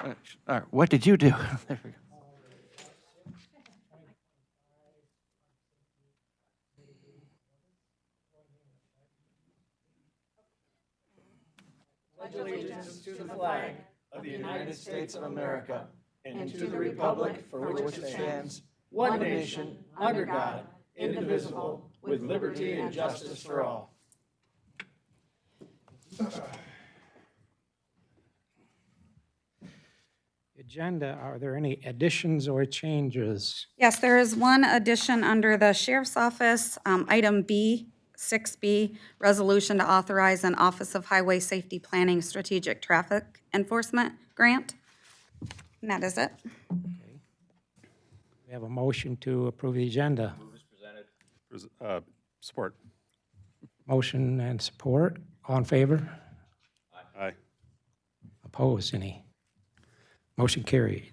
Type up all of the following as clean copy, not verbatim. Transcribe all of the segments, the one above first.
All right, what did you do? There we go. Allegiance to the flag of the United States of America and to the republic for which it stands, one nation, under God, indivisible, with liberty and justice for all. Agenda, are there any additions or changes? Yes, there is one addition under the Sheriff's Office, item B, 6B, resolution to authorize an Office of Highway Safety Planning Strategic Traffic Enforcement Grant. And that is it. We have a motion to approve the agenda. Support. Motion and support. All in favor? Aye. Opposed? Any? Motion carried.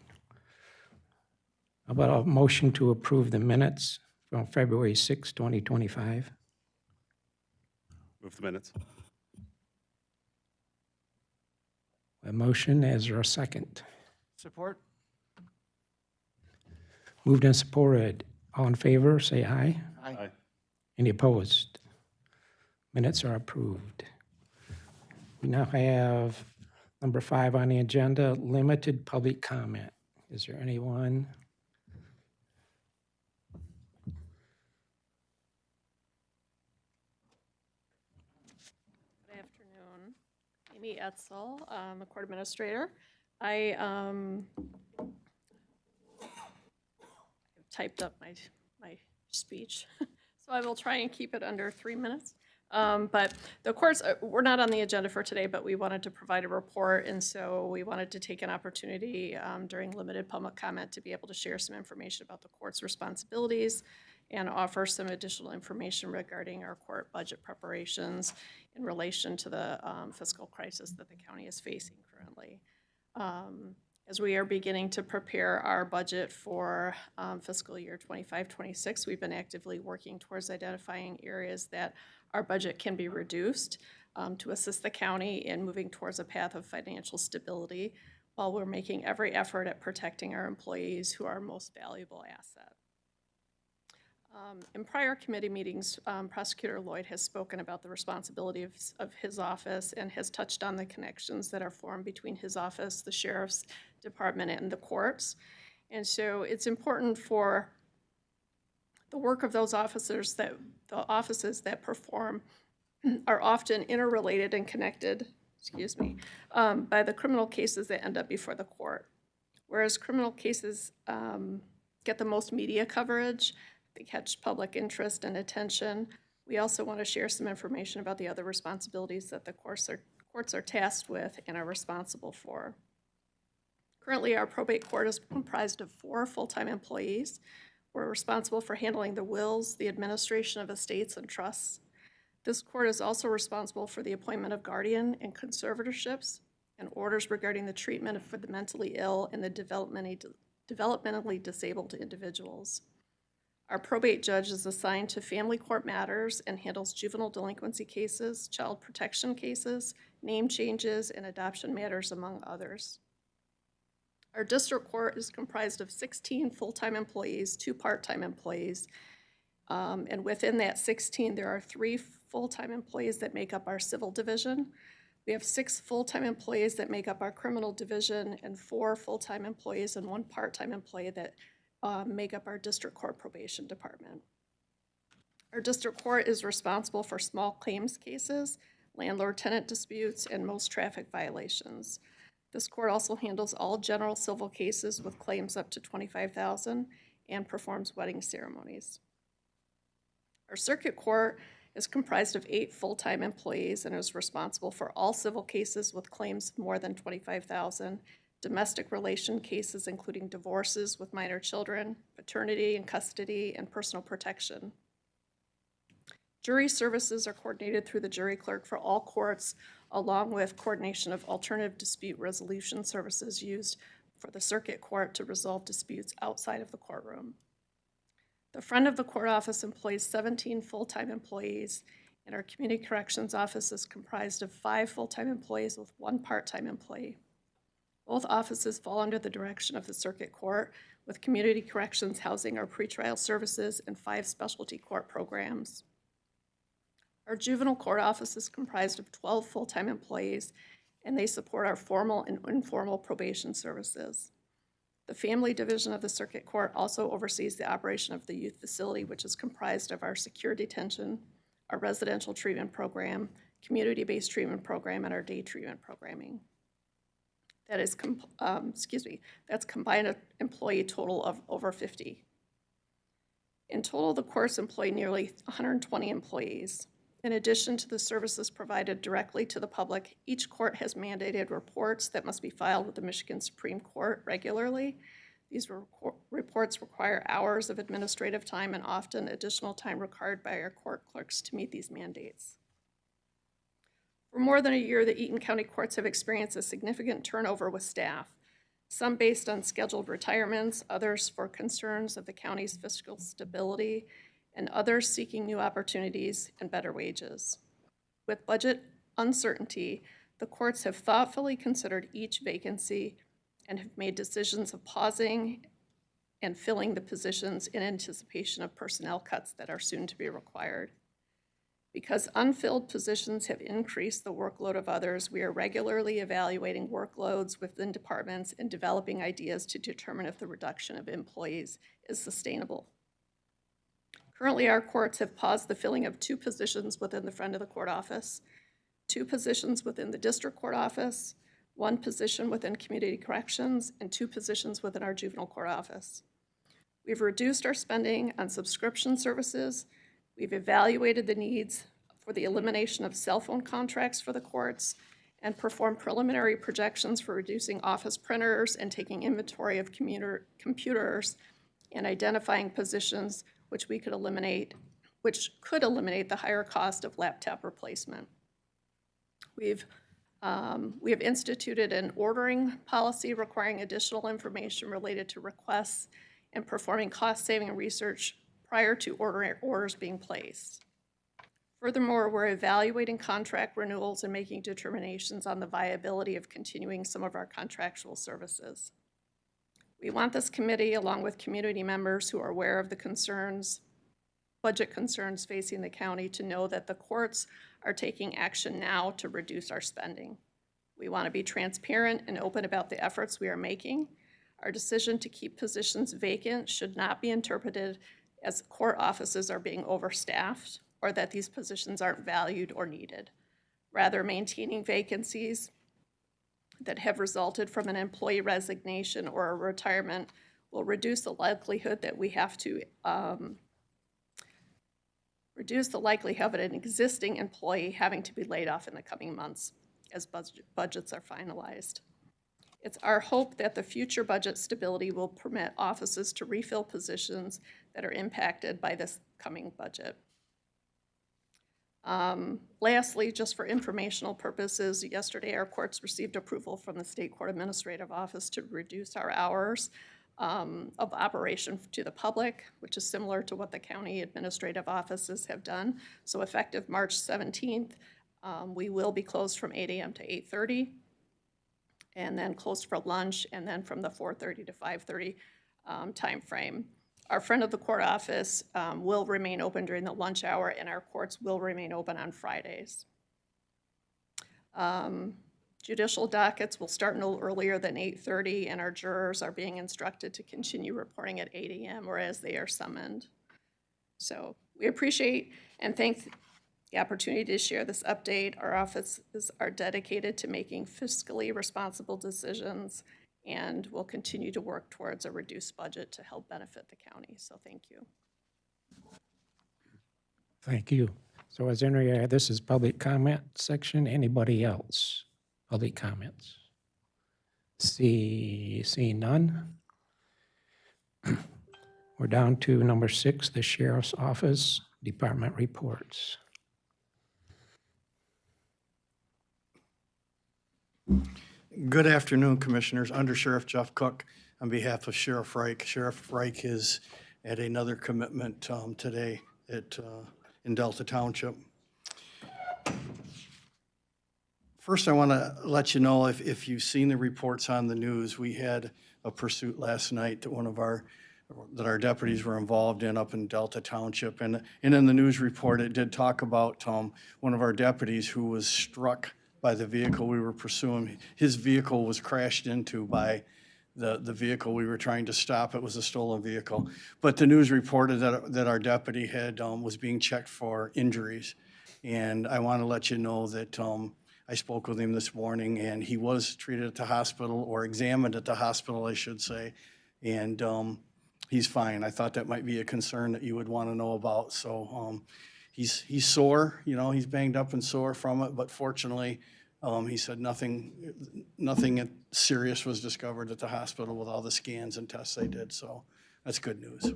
How about a motion to approve the minutes from February 6, 2025? Move the minutes. A motion, is there a second? Support? Moved and supported. All in favor, say aye. Aye. Any opposed? Minutes are approved. We now have number 5 on the agenda, limited public comment. Is there anyone? Good afternoon. Amy Etzel, I'm a court administrator. I typed up my speech, so I will try and keep it under 3 minutes. But the courts, we're not on the agenda for today, but we wanted to provide a report, and so we wanted to take an opportunity during limited public comment to be able to share some information about the court's responsibilities and offer some additional information regarding our court budget preparations in relation to the fiscal crisis that the county is facing currently. As we are beginning to prepare our budget for fiscal year 25-26, we've been actively working towards identifying areas that our budget can be reduced to assist the county in moving towards a path of financial stability while we're making every effort at protecting our employees who are our most valuable asset. In prior committee meetings, Prosecutor Lloyd has spoken about the responsibility of his office and has touched on the connections that are formed between his office, the Sheriff's Department, and the courts. And so it's important for the work of those officers that the offices that perform are often interrelated and connected, by the criminal cases that end up before the court. Whereas criminal cases get the most media coverage, they catch public interest and attention. We also want to share some information about the other responsibilities that the courts are tasked with and are responsible for. Currently, our probate court is comprised of 4 full-time employees. We're responsible for handling the wills, the administration of estates and trusts. This court is also responsible for the appointment of guardian and conservatorships and orders regarding the treatment for the mentally ill and the developmentally disabled individuals. Our probate judge is assigned to family court matters and handles juvenile delinquency cases, child protection cases, name changes, and adoption matters, among others. Our district court is comprised of 16 full-time employees, 2 part-time employees, and within that 16, there are 3 full-time employees that make up our civil division. We have 6 full-time employees that make up our criminal division and 4 full-time employees and 1 part-time employee that make up our district court probation department. Our district court is responsible for small claims cases, landlord-tenant disputes, and most traffic violations. This court also handles all general civil cases with claims up to $25,000 and performs wedding ceremonies. Our circuit court is comprised of 8 full-time employees and is responsible for all civil cases with claims more than $25,000, domestic relation cases including divorces with minor children, paternity and custody, and personal protection. Jury services are coordinated through the jury clerk for all courts, along with coordination of alternative dispute resolution services used for the circuit court to resolve disputes outside of the courtroom. The front of the court office employs 17 full-time employees And our Community Corrections Office is comprised of 5 full-time employees with 1 part-time employee. Both offices fall under the direction of the Circuit Court, with Community Corrections housing our pretrial services and 5 specialty court programs. Our Juvenile Court Office is comprised of 12 full-time employees, and they support our formal and informal probation services. The Family Division of the Circuit Court also oversees the operation of the youth facility, which is comprised of our secure detention, our residential treatment program, community-based treatment program, and our day treatment programming. That is, that's combined employee total of over 50. In total, the courts employ nearly 120 employees. In addition to the services provided directly to the public, each court has mandated reports that must be filed with the Michigan Supreme Court regularly. These reports require hours of administrative time and often additional time required by our court clerks to meet these mandates. For more than a year, the Eaton County courts have experienced a significant turnover with staff, some based on scheduled retirements, others for concerns of the county's fiscal stability, and others seeking new opportunities and better wages. With budget uncertainty, the courts have thoughtfully considered each vacancy and have made decisions of pausing and filling the positions in anticipation of personnel cuts that are soon to be required. Because unfilled positions have increased the workload of others, we are regularly evaluating workloads within departments and developing ideas to determine if the reduction of employees is sustainable. Currently, our courts have paused the filling of 2 positions within the front of the court office, 2 positions within the district court office, 1 position within community corrections, and 2 positions within our juvenile court office. We've reduced our spending on subscription services. We've evaluated the needs for the elimination of cell phone contracts for the courts and performed preliminary projections for reducing office printers and taking inventory of computers and identifying positions which could eliminate the higher cost of laptop replacement. We have instituted an ordering policy requiring additional information related to requests and performing cost-saving research prior to orders being placed. Furthermore, we're evaluating contract renewals and making determinations on the viability of continuing some of our contractual services. We want this committee, along with community members who are aware of the budget concerns facing the county, to know that the courts are taking action now to reduce our spending. We want to be transparent and open about the efforts we are making. Our decision to keep positions vacant should not be interpreted as court offices are being overstaffed or that these positions aren't valued or needed. Rather, maintaining vacancies that have resulted from an employee resignation or a retirement will reduce the likelihood that we have to reduce the likelihood of an existing employee having to be laid off in the coming months as budgets are finalized. It's our hope that the future budget stability will permit offices to refill positions that are impacted by this coming budget. Lastly, just for informational purposes, yesterday our courts received approval from the State Court Administrative Office to reduce our hours of operation to the public, which is similar to what the county administrative offices have done. So effective March 17th, we will be closed from 8 a.m. to 8:30, and then closed for lunch, and then from the 4:30 to 5:30 timeframe. Our front of the court office will remain open during the lunch hour, and our courts will remain open on Fridays. Judicial dockets will start no earlier than 8:30, and our jurors are being instructed to continue reporting at 8 a.m. or as they are summoned. So we appreciate and thank the opportunity to share this update. Our offices are dedicated to making fiscally responsible decisions, and we'll continue to work towards a reduced budget to help benefit the county. So thank you. Thank you. So as this is public comment section. Anybody else? Public comments? See none. We're down to number 6, the Sheriff's Office, Department Reports. Good afternoon, Commissioners. Under Sheriff Jeff Cook on behalf of Sheriff Reich. Sheriff Reich is at another commitment today in Delta Township. First, I want to let you know, if you've seen the reports on the news, we had a pursuit last night that our deputies were involved in up in Delta Township. And in the news report, it did talk about one of our deputies who was struck by the vehicle we were pursuing. His vehicle was crashed into by the vehicle we were trying to stop. It was a stolen vehicle. But the news reported that our deputy was being checked for injuries. And I want to let you know that I spoke with him this morning, and he was treated at the hospital, or examined at the hospital, I should say. And he's fine. I thought that might be a concern that you would want to know about. So he's sore, he's banged up and sore from it, but fortunately, he said nothing serious was discovered at the hospital with all the scans and tests they did. So that's good news.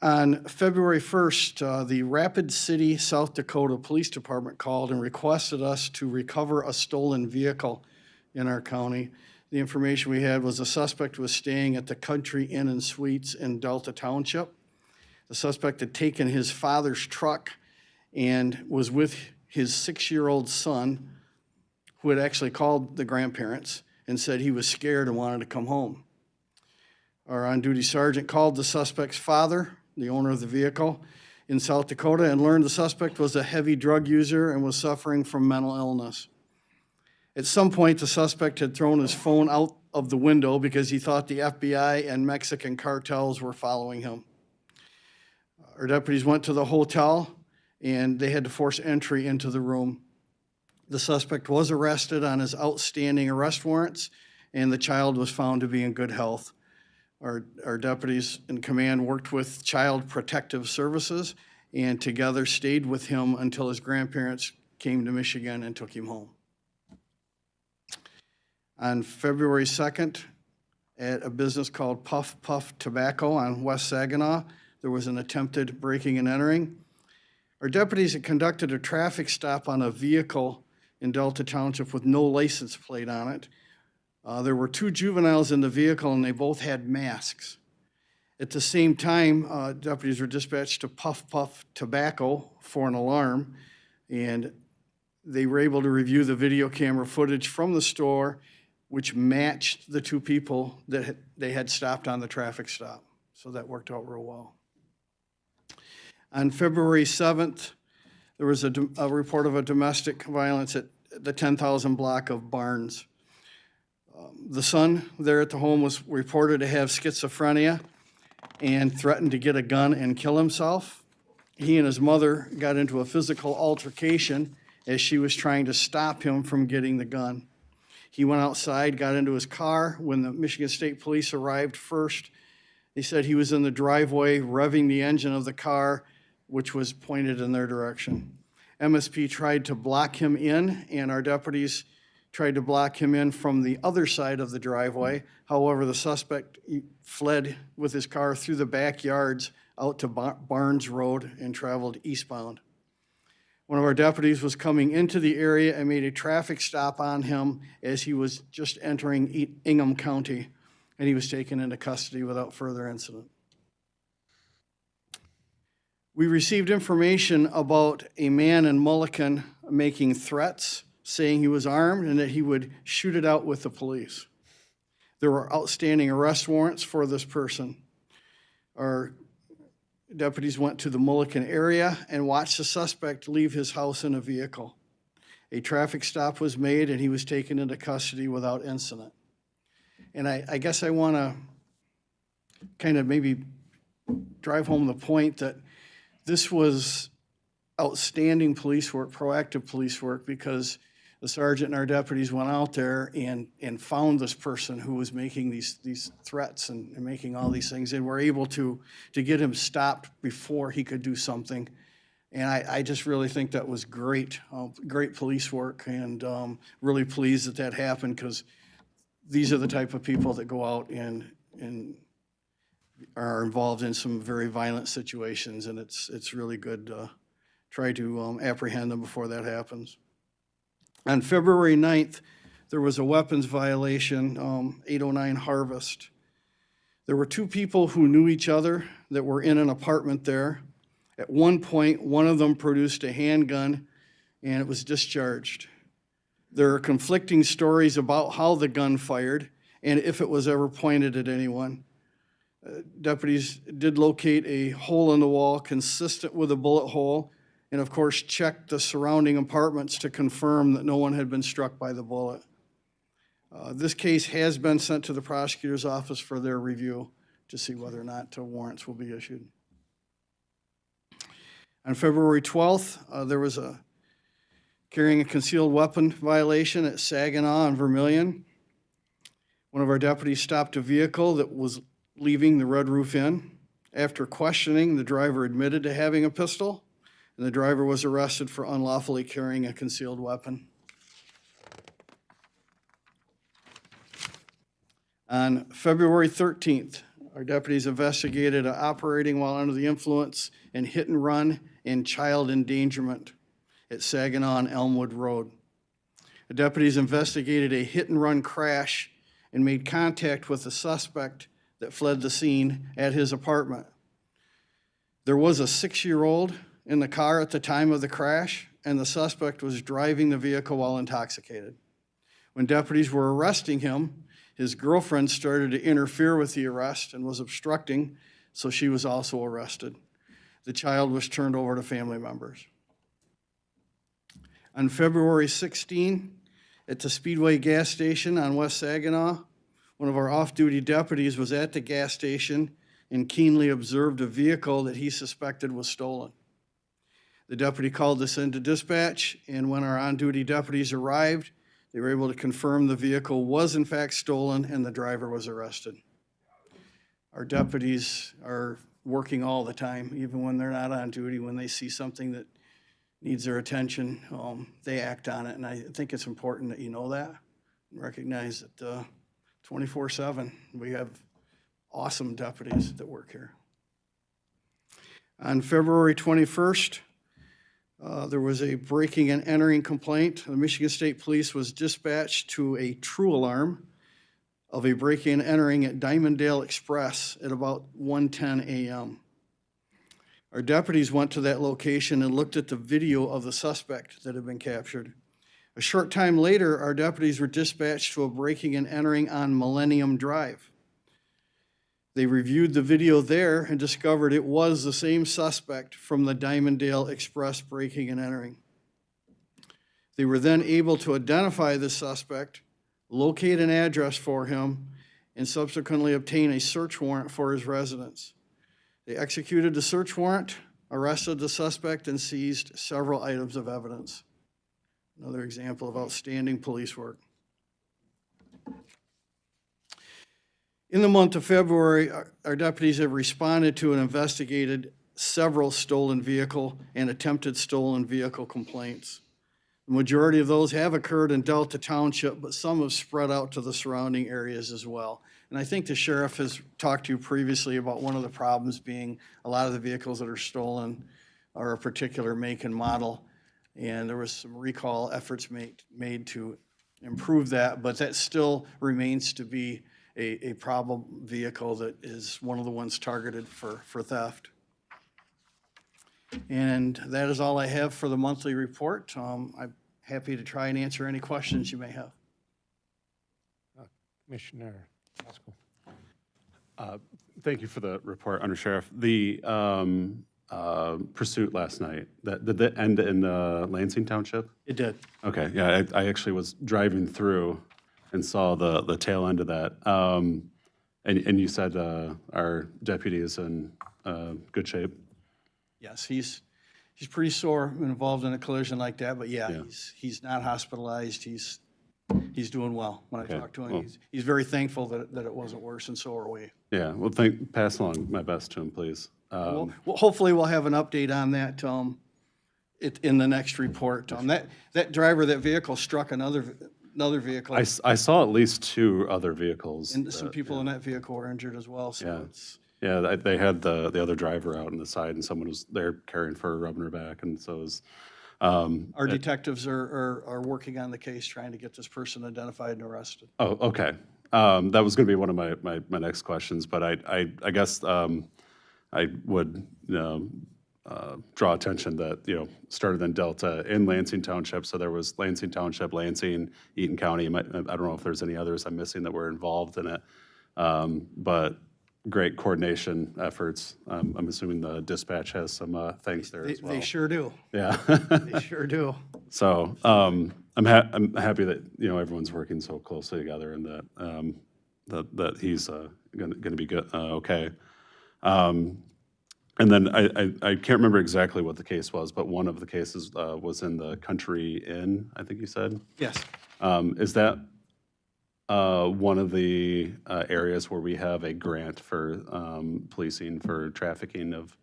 On February 1st, the Rapid City, South Dakota Police Department called and requested us to recover a stolen vehicle in our county. The information we had was the suspect was staying at the Country Inn and Suites in Delta Township. The suspect had taken his father's truck and was with his 6-year-old son, who had actually called the grandparents and said he was scared and wanted to come home. Our on-duty sergeant called the suspect's father, the owner of the vehicle, in South Dakota, and learned the suspect was a heavy drug user and was suffering from mental illness. At some point, the suspect had thrown his phone out of the window because he thought the FBI and Mexican cartels were following him. Our deputies went to the hotel, and they had to force entry into the room. The suspect was arrested on his outstanding arrest warrants, and the child was found to be in good health. Our deputies in command worked with Child Protective Services and together stayed with him until his grandparents came to Michigan and took him home. On February 2nd, at a business called Puff Puff Tobacco on West Saginaw, there was an attempted breaking and entering. Our deputies had conducted a traffic stop on a vehicle in Delta Township with no license plate on it. There were 2 juveniles in the vehicle, and they both had masks. At the same time, deputies were dispatched to Puff Puff Tobacco for an alarm, and they were able to review the video camera footage from the store, which matched the 2 people that they had stopped on the traffic stop. So that worked out real well. On February 7th, there was a report of a domestic violence at the 10,000 block of Barnes. The son there at the home was reported to have schizophrenia and threatened to get a gun and kill himself. He and his mother got into a physical altercation as she was trying to stop him from getting the gun. He went outside, got into his car. When the Michigan State Police arrived first, they said he was in the driveway revving the engine of the car, which was pointed in their direction. MSP tried to block him in, and our deputies tried to block him in from the other side of the driveway. However, the suspect fled with his car through the backyards out to Barnes Road and traveled eastbound. One of our deputies was coming into the area and made a traffic stop on him as he was just entering Ingham County, and he was taken into custody without further incident. We received information about a man in Mulliken making threats, saying he was armed and that he would shoot it out with the police. There were outstanding arrest warrants for this person. Our deputies went to the Mulliken area and watched the suspect leave his house in a vehicle. A traffic stop was made and he was taken into custody without incident. And I guess I want to kind of maybe drive home the point that this was outstanding police work, proactive police work, because the sergeant and our deputies went out there and found this person who was making these threats and making all these things, and were able to get him stopped before he could do something. And I just really think that was great, great police work, and really pleased that happened, because these are the type of people that go out and are involved in some very violent situations, and it's really good to try to apprehend them before that happens. On February 9th, there was a weapons violation, 809 Harvest. There were 2 people who knew each other that were in an apartment there. At one point, one of them produced a handgun and it was discharged. There are conflicting stories about how the gun fired and if it was ever pointed at anyone. Deputies did locate a hole in the wall consistent with a bullet hole, and of course checked the surrounding apartments to confirm that no one had been struck by the bullet. This case has been sent to the prosecutor's office for their review to see whether or not warrants will be issued. On February 12th, there was a carrying a concealed weapon violation at Saginaw and Vermillion. One of our deputies stopped a vehicle that was leaving the Red Roof Inn. After questioning, the driver admitted to having a pistol, and the driver was arrested for unlawfully carrying a concealed weapon. On February 13th, our deputies investigated operating while under the influence and hit and run and child endangerment at Saginaw and Elmwood Road. The deputies investigated a hit and run crash and made contact with the suspect that fled the scene at his apartment. There was a 6-year-old in the car at the time of the crash, and the suspect was driving the vehicle while intoxicated. When deputies were arresting him, his girlfriend started to interfere with the arrest and was obstructing, so she was also arrested. The child was turned over to family members. On February 16, at the Speedway gas station on West Saginaw, one of our off-duty deputies was at the gas station and keenly observed a vehicle that he suspected was stolen. The deputy called this into dispatch, and when our on-duty deputies arrived, they were able to confirm the vehicle was in fact stolen and the driver was arrested. Our deputies are working all the time, even when they're not on duty. When they see something that needs their attention, they act on it, and I think it's important that you know that and recognize that 24/7 we have awesome deputies that work here. On February 21st, there was a breaking and entering complaint. The Michigan State Police was dispatched to a true alarm of a breaking and entering at Diamonddale Express at about 1:10 a.m. Our deputies went to that location and looked at the video of the suspect that had been captured. A short time later, our deputies were dispatched to a breaking and entering on Millennium Drive. They reviewed the video there and discovered it was the same suspect from the Diamonddale Express breaking and entering. They were then able to identify the suspect, locate an address for him, and subsequently obtain a search warrant for his residence. They executed the search warrant, arrested the suspect, and seized several items of evidence. Another example of outstanding police work. In the month of February, our deputies have responded to and investigated several stolen vehicle and attempted stolen vehicle complaints. The majority of those have occurred in Delta Township, but some have spread out to the surrounding areas as well. And I think the sheriff has talked to you previously about one of the problems being a lot of the vehicles that are stolen are a particular make and model. And there was some recall efforts made to improve that, but that still remains to be a problem vehicle that is one of the ones targeted for theft. And that is all I have for the monthly report. I'm happy to try and answer any questions you may have. Commissioner Pascal. Thank you for the report, Under Sheriff. The pursuit last night, did that end in Lansing Township? It did. Okay, yeah, I actually was driving through and saw the tail end of that. And you said our deputy is in good shape? Yes, he's pretty sore when involved in a collision like that, but yeah, Yeah. he's not hospitalized. He's doing well. When I Okay, talked to him, well- he's very thankful that it wasn't worse, and so are we. Yeah, well, pass along my best to him, please. Well, hopefully we'll have an update on that in the next report. That driver of that vehicle struck another vehicle, I saw at least 2 other vehicles. and some people in that vehicle were injured as well, so Yeah. it's, Yeah, they had the other driver out on the side, and someone was there caring for her, rubbing her back, and so it was. our detectives are working on the case, trying to get this person identified and arrested. Oh, okay. That was going to be one of my next questions, but I guess I would draw attention that, started in Delta in Lansing Township. So there was Lansing Township, Lansing, Eaton County. I don't know if there's any others I'm missing that were involved in it. But great coordination efforts. I'm assuming the dispatch has some thanks there as well. They sure do. Yeah. They sure do. So I'm happy that, everyone's working so closely together and that he's going to be good, okay. And then I can't remember exactly what the case was, but one of the cases was in the Country Inn, I think you said. Yes. Is that one of the areas where we have a grant for policing for trafficking of?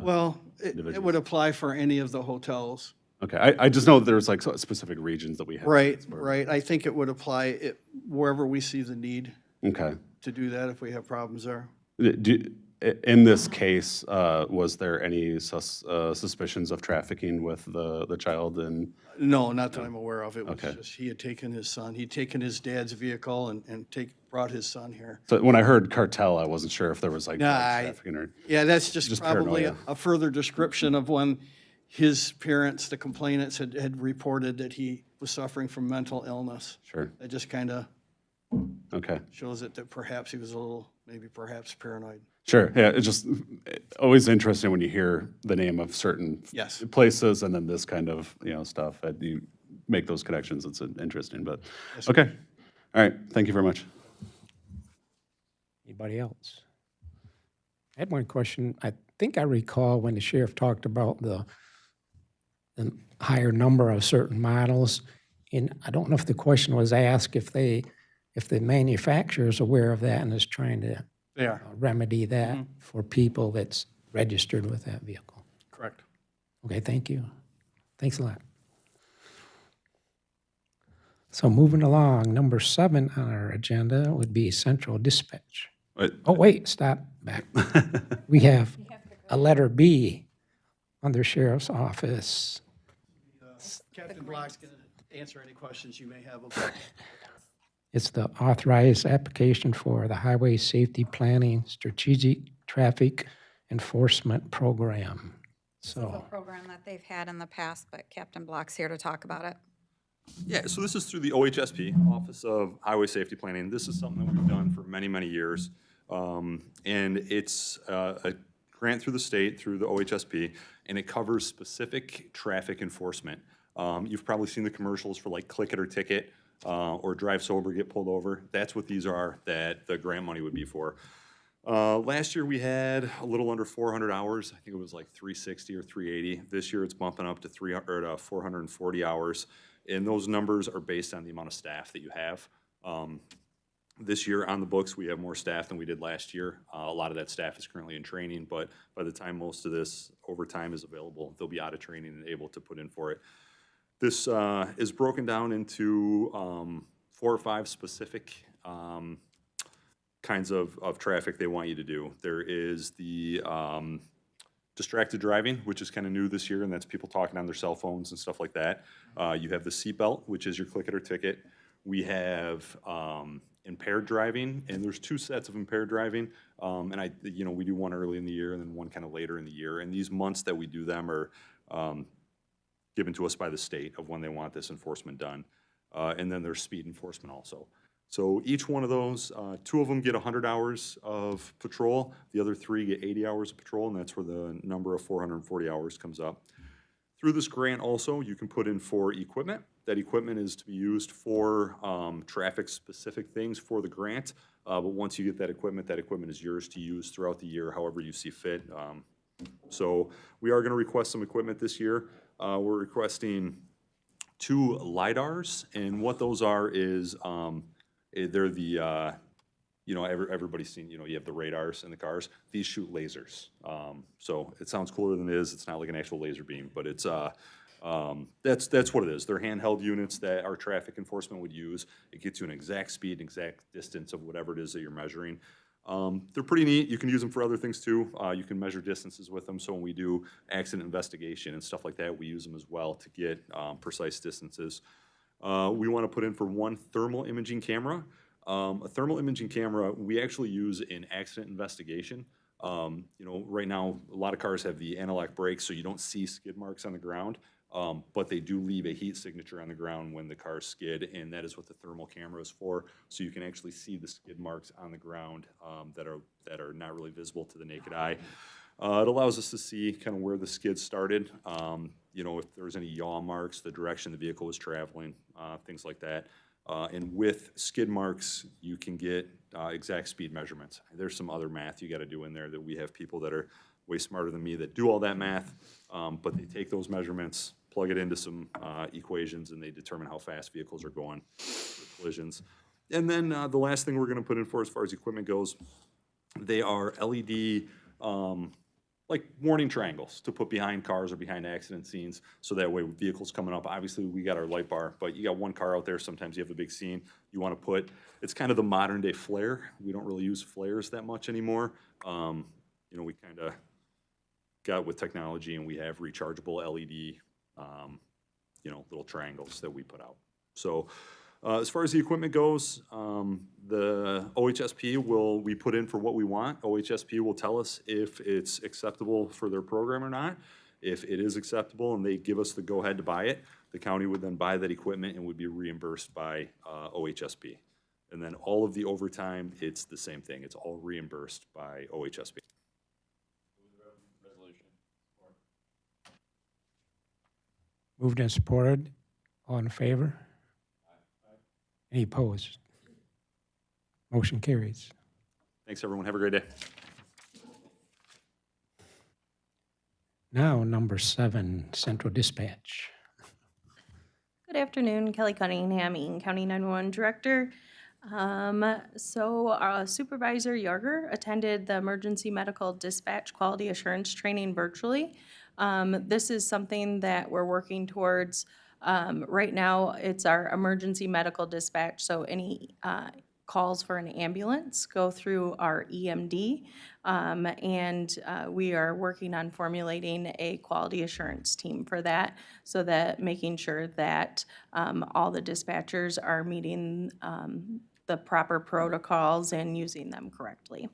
Well, it would apply for any of the hotels. Okay, I just know that there's like specific regions that we have. Right, right. I think it would apply wherever we see the need Okay. to do that if we have problems there. In this case, was there any suspicions of trafficking with the child? And No, not that I'm aware of. It was Okay. just, he had taken his son, he'd taken his dad's vehicle and brought his son here. so when I heard cartel, I wasn't sure if there was like Nah, drug trafficking or. Yeah, that's just Just probably paranoia. a further description of when his parents, the complainants, had reported that he was suffering from mental illness. Sure. That just kind of Okay. shows it that perhaps he was a little, maybe perhaps paranoid. Sure. Yeah. It's just always interesting when you hear the name of certain Yes. places and then this kind of stuff that you make those connections. It's interesting, but okay. All right. Thank you very much. Anybody else? I had one question. I think I recall when the sheriff talked about the higher number of certain models, and I don't know if the question was asked if the manufacturer is aware of that and is trying to They are, remedy that for people that's registered with that vehicle. correct. Okay, thank you. Thanks a lot. So moving along, number 7 on our agenda would be central dispatch. Wait, Oh, wait, stop, back. We have a letter B under sheriff's office. Captain Block's going to answer any questions you may have about It's the authorized application for the Highway Safety Planning Strategic Traffic Enforcement Program. A So, program that they've had in the past, but Captain Block's here to talk about it. Yeah, so this is through the OHSP, Office of Highway Safety Planning. This is something that we've done for many, many years. And it's a grant through the state, through the OHSP, and it covers specific traffic enforcement. You've probably seen the commercials for like Click It or Ticket, or Drive Sober, Get Pulled Over. That's what these are that the grant money would be for. Last year we had a little under 400 hours. I think it was like 360 or 380. This year it's bumping up to 440 hours. And those numbers are based on the amount of staff that you have. This year on the books, we have more staff than we did last year. A lot of that staff is currently in training, but by the time most of this overtime is available, they'll be out of training and able to put in for it. This is broken down into 4 or 5 specific kinds of traffic they want you to do. There is the distracted driving, which is kind of new this year, and that's people talking on their cell phones and stuff like that. You have the seatbelt, which is your Click It or Ticket. We have impaired driving, and there's 2 sets of impaired driving. And we do one early in the year and then one kind of later in the year. And these months that we do them are given to us by the state of when they want this enforcement done. And then there's speed enforcement also. So each one of those, 2 of them get 100 hours of patrol, the other 3 get 80 hours of patrol, and that's where the number of 440 hours comes up. Through this grant also, you can put in for equipment. That equipment is to be used for traffic-specific things for the grant, but once you get that equipment is yours to use throughout the year, however you see fit. So we are gonna request some equipment this year. We're requesting 2 LiDARs, and what those are is, they're the, everybody's seen, you have the radars in the cars. These shoot lasers. So it sounds cooler than it is. It's not like an actual laser beam, but it's, that's what it is. They're handheld units that our traffic enforcement would use. It gets you an exact speed, exact distance of whatever it is that you're measuring. They're pretty neat. You can use them for other things too. You can measure distances with them. So when we do accident investigation and stuff like that, we use them as well to get precise distances. We want to put in for 1 thermal imaging camera. A thermal imaging camera we actually use in accident investigation. You know, right now, a lot of cars have the anti-lock brakes, so you don't see skid marks on the ground. But they do leave a heat signature on the ground when the cars skid, and that is what the thermal camera is for. So you can actually see the skid marks on the ground that are not really visible to the naked eye. It allows us to see kind of where the skid started, you know, if there's any yaw marks, the direction the vehicle was traveling, things like that. And with skid marks, you can get exact speed measurements. There's some other math you got to do in there that we have people that are way smarter than me that do all that math, but they take those measurements, plug it into some equations, and they determine how fast vehicles are going for collisions. And then the last thing we're going to put in for as far as equipment goes, they are LED like warning triangles to put behind cars or behind accident scenes, so that way vehicles coming up, obviously we got our light bar, but you got one car out there, sometimes you have a big scene, you want to put, it's kind of the modern day flare. We don't really use flares that much anymore. You know, we kind of got with technology and we have rechargeable LED, you know, little triangles that we put out. So as far as the equipment goes, the OHSP we put in for what we want. OHSP will tell us if it's acceptable for their program or not. If it is acceptable and they give us the go-ahead to buy it, the county would then buy that equipment and would be reimbursed by OHSP. And then all of the overtime, it's the same thing. It's all reimbursed by OHSP. Moved and supported. All in favor? Any opposed? Motion carries. Thanks, everyone. Have a great day. Now, number 7, Central Dispatch. Good afternoon, Kelly Cunningham, Eaton County 911 Director. Supervisor Yarger attended the Emergency Medical Dispatch Quality Assurance Training virtually. This is something that we're working towards. Right now, it's our emergency medical dispatch, so any calls for an ambulance go through our EMD, and we are working on formulating a quality assurance team for that, so that making sure that all the dispatchers are meeting the proper protocols and using them correctly.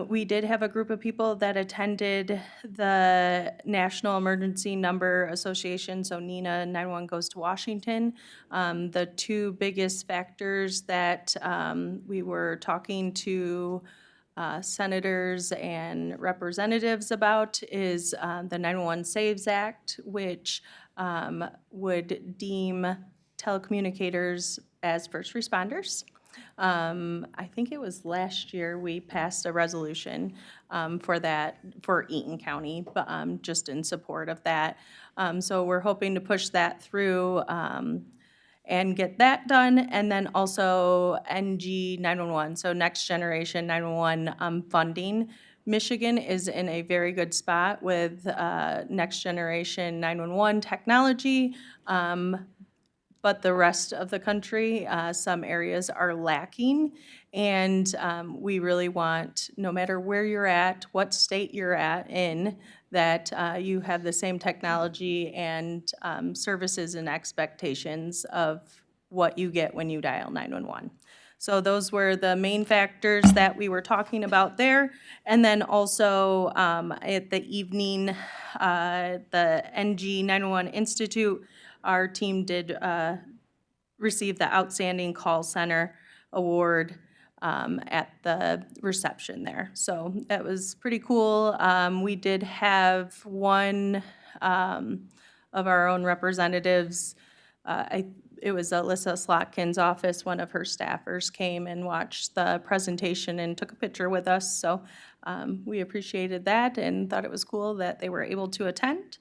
We did have a group of people that attended the National Emergency Number Association, so NENA 911 Goes to Washington. The two biggest factors that we were talking to senators and representatives about is the 911 Saves Act, which would deem telecommunicators as first responders. I think it was last year we passed a resolution for that, for Eaton County, but just in support of that. So we're hoping to push that through and get that done, and then also NG 911, so Next Generation 911 funding. Michigan is in a very good spot with Next Generation 911 technology. But the rest of the country, some areas are lacking. And we really want, no matter where you're at, what state you're at in, that you have the same technology and services and expectations of what you get when you dial 911. So those were the main factors that we were talking about there. And then also at the evening, the NG 911 Institute, our team did receive the Outstanding Call Center Award at the reception there. So that was pretty cool. We did have one of our own representatives, it was Alyssa Slotkin's office, one of her staffers came and watched the presentation and took a picture with us. So we appreciated that and thought it was cool that they were able to attend.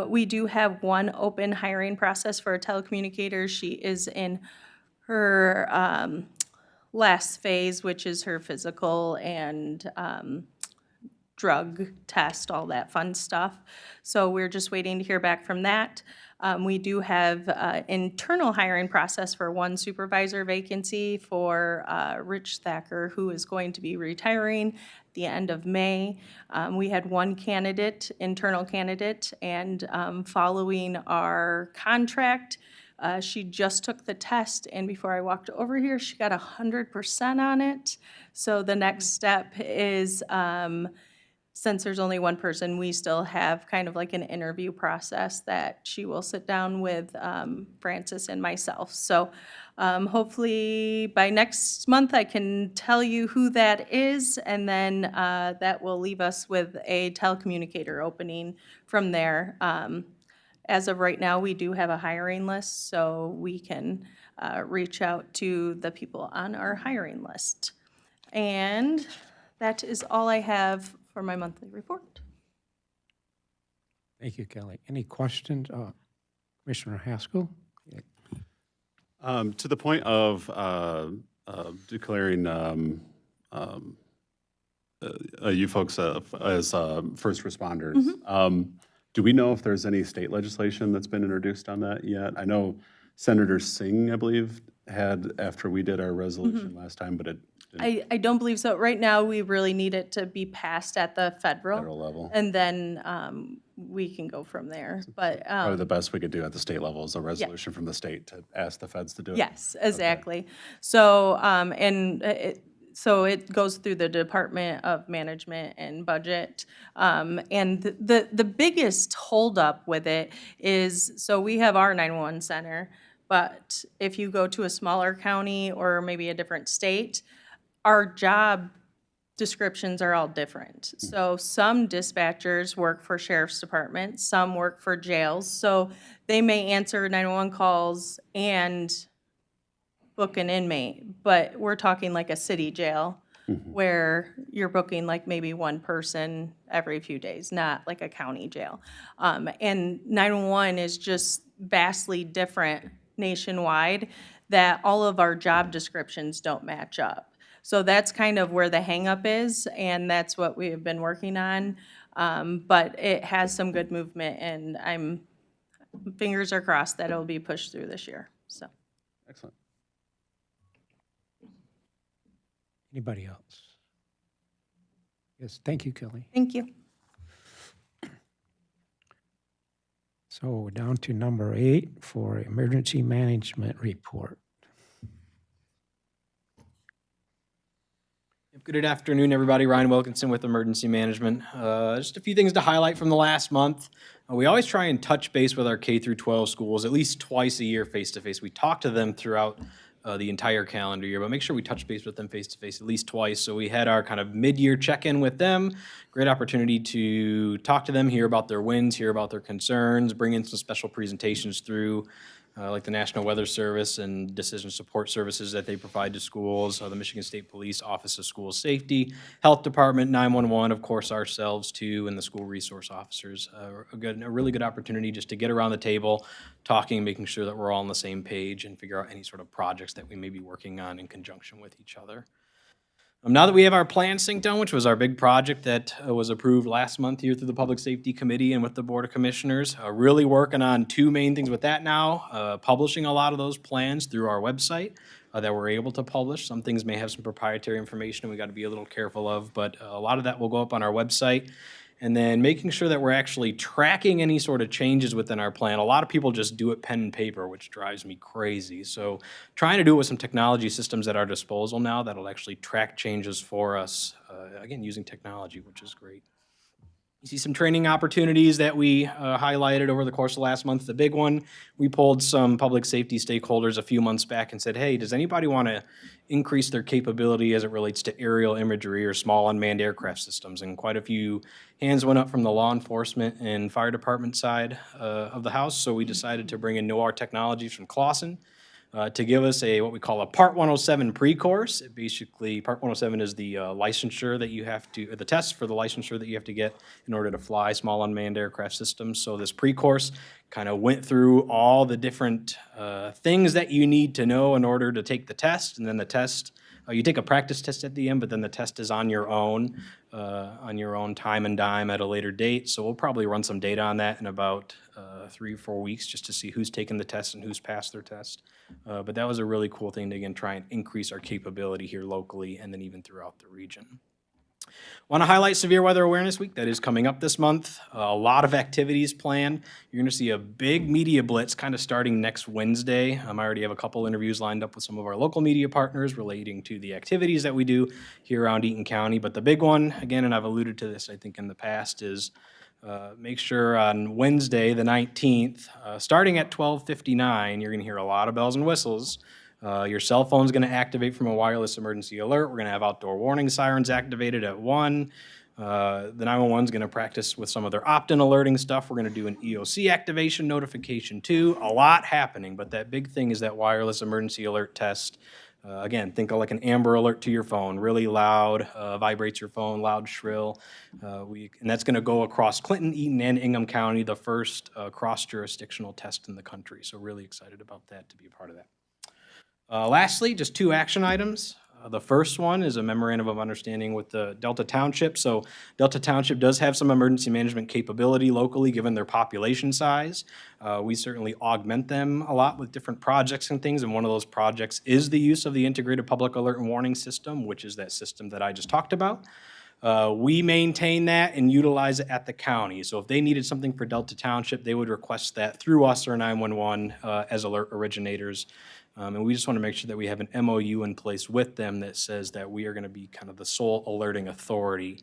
We do have one open hiring process for a telecommunicator. She is in her last phase, which is her physical and drug test, all that fun stuff. So we're just waiting to hear back from that. We do have an internal hiring process for one supervisor vacancy for Rich Thacker, who is going to be retiring at the end of May. We had one candidate, internal candidate, and following our contract, She just took the test, and before I walked over here, she got 100% on it. So the next step is, since there's only one person, we still have kind of like an interview process that she will sit down with Francis and myself. So hopefully by next month, I can tell you who that is, and then that will leave us with a telecommunicator opening from there. As of right now, we do have a hiring list, so we can reach out to the people on our hiring list. And that is all I have for my monthly report. Thank you, Kelly. Any questions? Commissioner Haskell? To the point of declaring you folks as first responders, do we know if there's any state legislation that's been introduced on that yet? I know Senator Singh, I believe, had after we did our resolution last time, but it didn't I don't believe so. Right now, we really need it to be passed at the federal federal, level. and then we can go from there. But Probably the best we could do at the state level is a resolution from the state to ask the feds to do it. yes, exactly. So, so it goes through the Department of Management and Budget. And the biggest holdup with it is, so we have our 911 center, but if you go to a smaller county or maybe a different state, our job descriptions are all different. So some dispatchers work for sheriff's departments, some work for jails. So they may answer 911 calls and book an inmate, but we're talking like a city jail where you're booking like maybe one person every few days, not like a county jail. And 911 is just vastly different nationwide, that all of our job descriptions don't match up. So that's kind of where the hangup is, and that's what we have been working on. But it has some good movement, and fingers are crossed that it'll be pushed through this year, so. Excellent. Anybody else? Yes, thank you, Kelly. Thank you. So we're down to number 8 for emergency management report. Good afternoon, everybody. Ryan Wilkinson with Emergency Management. Just a few things to highlight from the last month. We always try and touch base with our K through 12 schools at least twice a year face-to-face. We talk to them throughout the entire calendar year, but make sure we touch base with them face-to-face at least twice. So we had our kind of mid-year check-in with them. Great opportunity to talk to them, hear about their wins, hear about their concerns, bring in some special presentations through like the National Weather Service and decision support services that they provide to schools, the Michigan State Police Office of School Safety, Health Department, 911, of course, ourselves too, and the school resource officers. A really good opportunity just to get around the table, talking, making sure that we're all on the same page and figure out any sort of projects that we may be working on in conjunction with each other. Now that we have our plan synced on, which was our big project that was approved last month here through the Public Safety Committee and with the Board of Commissioners, really working on two main things with that now, publishing a lot of those plans through our website that we're able to publish. Some things may have some proprietary information we got to be a little careful of, but a lot of that will go up on our website. And then making sure that we're actually tracking any sort of changes within our plan. A lot of people just do it pen and paper, which drives me crazy. So trying to do it with some technology systems at our disposal now that'll actually track changes for us, again, using technology, which is great. You see some training opportunities that we highlighted over the course of last month. The big one, we pulled some public safety stakeholders a few months back and said, hey, does anybody want to increase their capability as it relates to aerial imagery or small unmanned aircraft systems? And quite a few hands went up from the law enforcement and fire department side of the house. So we decided to bring in Noir Technologies from Clausen to give us what we call a Part 107 pre-course. Basically, Part 107 is the licensure that you have to, the test for the licensure that you have to get in order to fly small unmanned aircraft systems. So this pre-course kind of went through all the different things that you need to know in order to take the test, and then the test, you take a practice test at the end, but then the test is on your own time and dime at a later date. So we'll probably run some data on that in about 3 or 4 weeks just to see who's taken the test and who's passed their test. But that was a really cool thing to, again, try and increase our capability here locally and then even throughout the region. Want to highlight Severe Weather Awareness Week that is coming up this month. A lot of activities planned. You're going to see a big media blitz kind of starting next Wednesday. I already have a couple interviews lined up with some of our local media partners relating to the activities that we do here around Eaton County. But the big one, again, and I've alluded to this, I think, in the past, is make sure on Wednesday, the 19th, starting at 12:59, you're going to hear a lot of bells and whistles. Your cell phone's going to activate from a wireless emergency alert. We're going to have outdoor warning sirens activated at 1. The 911's going to practice with some of their opt-in alerting stuff. We're going to do an EOC activation notification too. A lot happening, but that big thing is that wireless emergency alert test. Again, think of like an Amber Alert to your phone, really loud, vibrates your phone, loud, shrill. And that's going to go across Clinton, Eaton, and Ingham County, the first cross-jurisdictional test in the country. So really excited about that, to be a part of that. Lastly, just 2 action items. The first one is a memorandum of understanding with the Delta Township. So Delta Township does have some emergency management capability locally, given their population size. We certainly augment them a lot with different projects and things, and one of those projects is the use of the Integrated Public Alert and Warning System, which is that system that I just talked about. We maintain that and utilize it at the county. So if they needed something for Delta Township, they would request that through us or 911 as alert originators. And we just want to make sure that we have an MOU in place with them that says that we are going to be kind of the sole alerting authority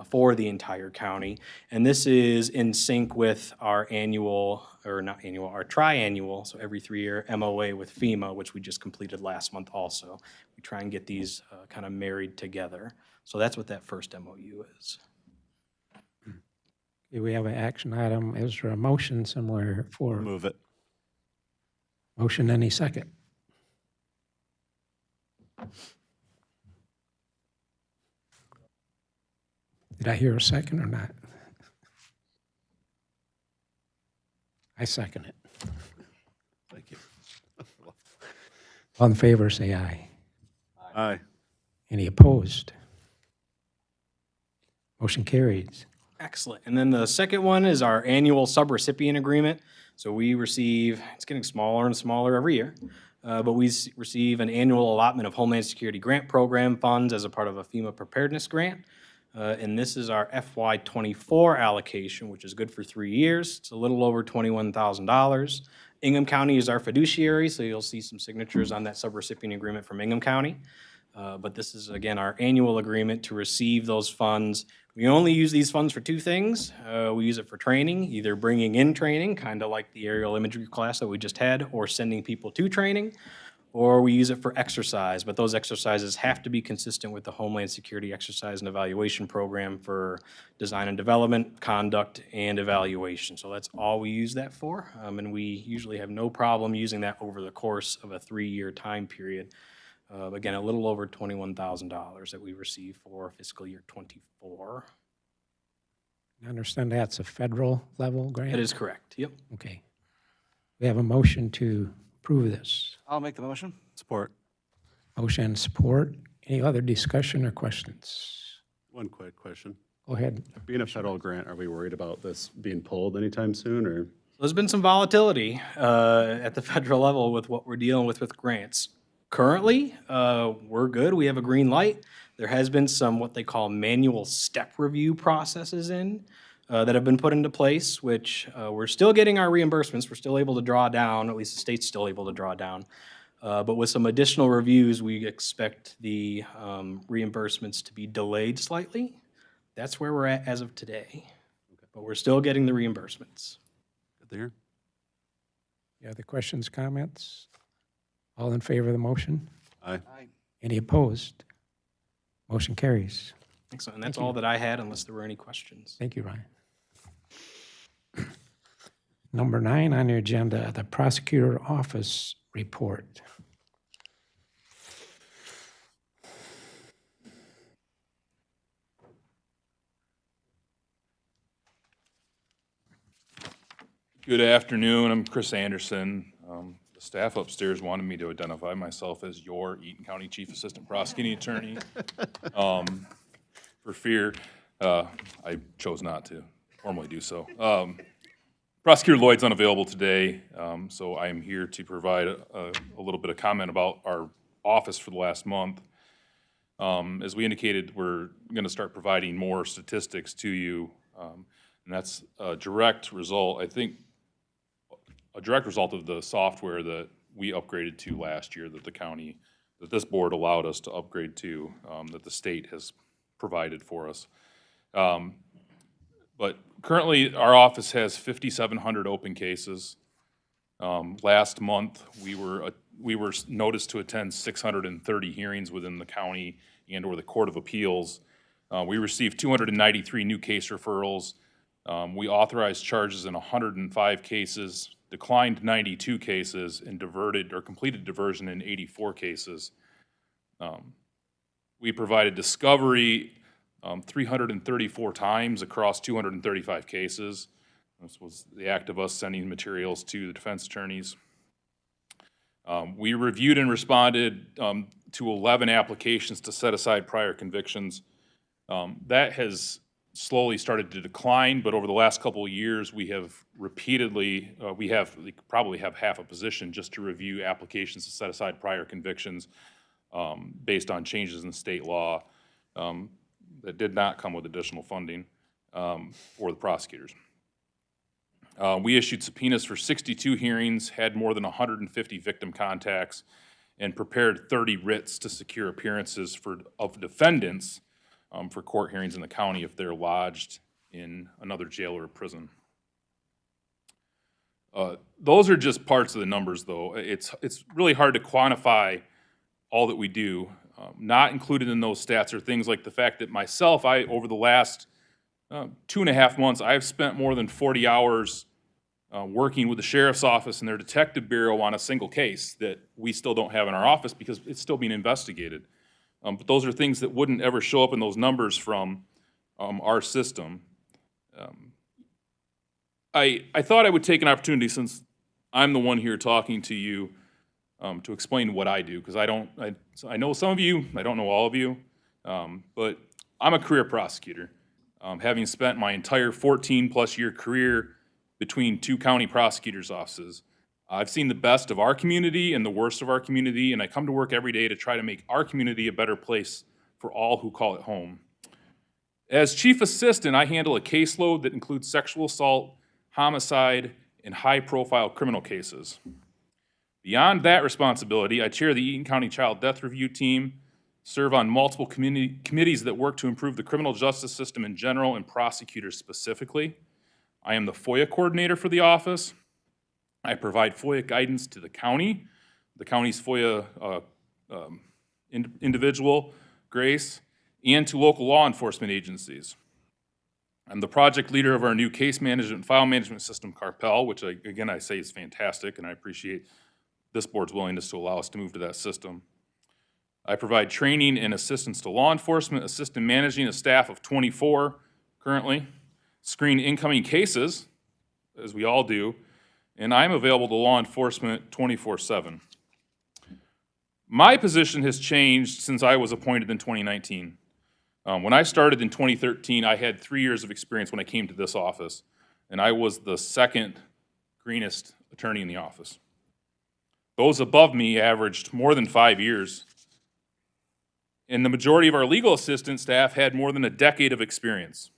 for the entire county. And this is in sync with our annual, or not annual, our triannual, so every 3-year MOA with FEMA, which we just completed last month also. We try and get these kind of married together. So that's what that first MOU is. Okay, we have an action item. Is there a motion somewhere for? Move it. Motion, any second? Did I hear a second or not? I second it. Thank you. All in favor, say aye. Aye. Any opposed? Motion carries. Excellent. And then the second one is our annual subrecipient agreement. So we receive, it's getting smaller and smaller every year, but we receive an annual allotment of Homeland Security Grant Program funds as a part of a FEMA preparedness grant. And this is our FY24 allocation, which is good for 3 years. It's a little over $21,000. Ingham County is our fiduciary, so you'll see some signatures on that subrecipient agreement from Ingham County. But this is, again, our annual agreement to receive those funds. We only use these funds for 2 things. We use it for training, either bringing in training, kind of like the aerial imagery class that we just had, or sending people to training, or we use it for exercise. But those exercises have to be consistent with the Homeland Security Exercise and Evaluation Program for design and development, conduct, and evaluation. So that's all we use that for, and we usually have no problem using that over the course of a 3-year time period. Again, a little over $21,000 that we receive for fiscal year '24. I understand that's a federal level grant? That is correct, yep. Okay. We have a motion to approve this. I'll make the motion. Support. Motion and support. Any other discussion or questions? One quick question. Go ahead. Being a federal grant, are we worried about this being pulled anytime soon, or? There's been some volatility at the federal level with what we're dealing with grants. Currently, we're good. We have a green light. There has been some what they call manual step review processes that have been put into place, which we're still getting our reimbursements. We're still able to draw down, at least the state's still able to draw down. But with some additional reviews, we expect the reimbursements to be delayed slightly. That's where we're at as of today. But we're still getting the reimbursements. Good to hear. Any other questions, comments? All in favor of the motion? Aye. Aye. Any opposed? Motion carries. Excellent. And that's all that I had, unless there were any questions. Thank you, Ryan. Number 9 on your agenda, the prosecutor office report. Good afternoon. I'm Chris Anderson. The staff upstairs wanted me to identify myself as your Eaton County Chief Assistant Prosecuting Attorney. For fear, I chose not to formally do so. Prosecutor Lloyd's unavailable today, so I am here to provide a little bit of comment about our office for the last month. As we indicated, we're going to start providing more statistics to you, and that's a direct result, I think, a direct result of the software that we upgraded to last year that the county, that this board allowed us to upgrade to, that the state has provided for us. But currently, our office has 5,700 open cases. Last month, we were noticed to attend 630 hearings within the county and/or the Court of Appeals. We received 293 new case referrals. We authorized charges in 105 cases, declined 92 cases, and diverted or completed diversion in 84 cases. We provided discovery 334 times across 235 cases. This was the act of us sending materials to the defense attorneys. We reviewed and responded to 11 applications to set aside prior convictions. That has slowly started to decline, but over the last couple of years, we have repeatedly, we probably have half a position just to review applications to set aside prior convictions based on changes in state law that did not come with additional funding for the prosecutors. We issued subpoenas for 62 hearings, had more than 150 victim contacts, and prepared 30 writs to secure appearances of defendants for court hearings in the county if they're lodged in another jail or prison. Those are just parts of the numbers, though. It's really hard to quantify all that we do. Not included in those stats are things like the fact that myself, over the last 2.5 months, I've spent more than 40 hours working with the sheriff's office and their detective bureau on a single case that we still don't have in our office because it's still being investigated. But those are things that wouldn't ever show up in those numbers from our system. I thought I would take an opportunity, since I'm the one here talking to you, to explain what I do, because I know some of you, I don't know all of you, but I'm a career prosecutor, having spent my entire 14-plus year career between 2 county prosecutors' offices. I've seen the best of our community and the worst of our community, and I come to work every day to try to make our community a better place for all who call it home. As chief assistant, I handle a caseload that includes sexual assault, homicide, and high-profile criminal cases. Beyond that responsibility, I chair the Eaton County Child Death Review Team, serve on multiple committees that work to improve the criminal justice system in general and prosecutors specifically. I am the FOIA coordinator for the office. I provide FOIA guidance to the county's FOIA individual, Grace, and to local law enforcement agencies. I'm the project leader of our new case management and file management system, Carpel, which I say is fantastic, and I appreciate this board's willingness to allow us to move to that system. I provide training and assistance to law enforcement, assist in managing a staff of 24 currently, screen incoming cases, as we all do, and I'm available to law enforcement 24/7. My position has changed since I was appointed in 2019. When I started in 2013, I had 3 years of experience when I came to this office, and I was the second greenest attorney in the office. Those above me averaged more than 5 years, and the majority of our legal assistant staff had more than a decade of experience.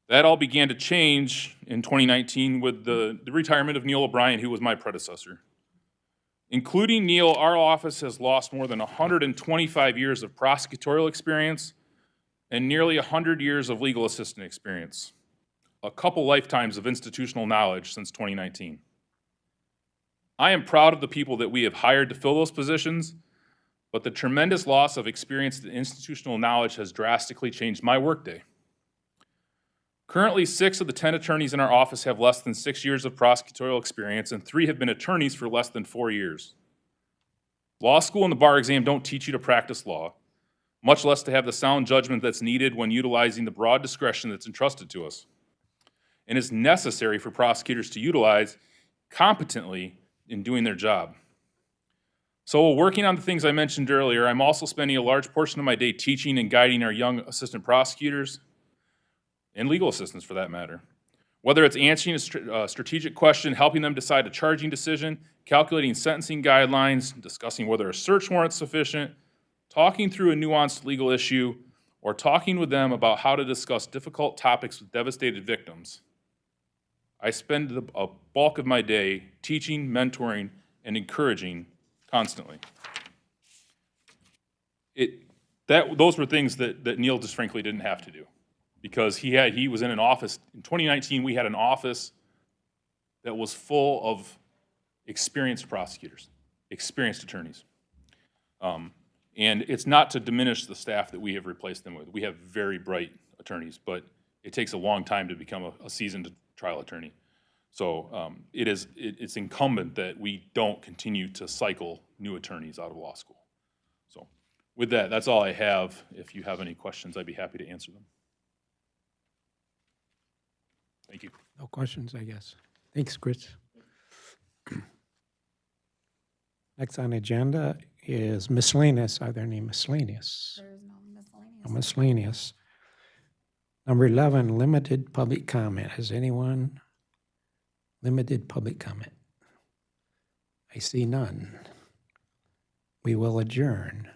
That all began to change in 2019 with the retirement of Neil O'Brien, who was my predecessor. Including Neil, our office has lost more than 125 years of prosecutorial experience and nearly 100 years of legal assistant experience, a couple lifetimes of institutional knowledge since 2019. I am proud of the people that we have hired to fill those positions, but the tremendous loss of experience and institutional knowledge has drastically changed my workday. Currently, 6 of the 10 attorneys in our office have less than 6 years of prosecutorial experience, and 3 have been attorneys for less than 4 years. Law school and the bar exam don't teach you to practice law, much less to have the sound judgment that's needed when utilizing the broad discretion that's entrusted to us, and is necessary for prosecutors to utilize competently in doing their job. So while working on the things I mentioned earlier, I'm also spending a large portion of my day teaching and guiding our young assistant prosecutors, and legal assistants for that matter. Whether it's answering a strategic question, helping them decide a charging decision, calculating sentencing guidelines, discussing whether a search warrant's sufficient, talking through a nuanced legal issue, or talking with them about how to discuss difficult topics with devastated victims, I spend a bulk of my day teaching, mentoring, and encouraging constantly. Those were things that Neil just frankly didn't have to do, because he was in an office. In 2019, we had an office that was full of experienced prosecutors, experienced attorneys. And it's not to diminish the staff that we have replaced them with. We have very bright attorneys, but it takes a long time to become a seasoned trial attorney. So it's incumbent that we don't continue to cycle new attorneys out of law school. So with that, that's all I have. If you have any questions, I'd be happy to answer them. Thank you. No questions, I guess. Thanks, Chris. Next on the agenda is miscellaneous. Are there any miscellaneous? There is no miscellaneous. No miscellaneous. Number 11, limited public comment. Has anyone? Limited public comment. I see none. We will adjourn.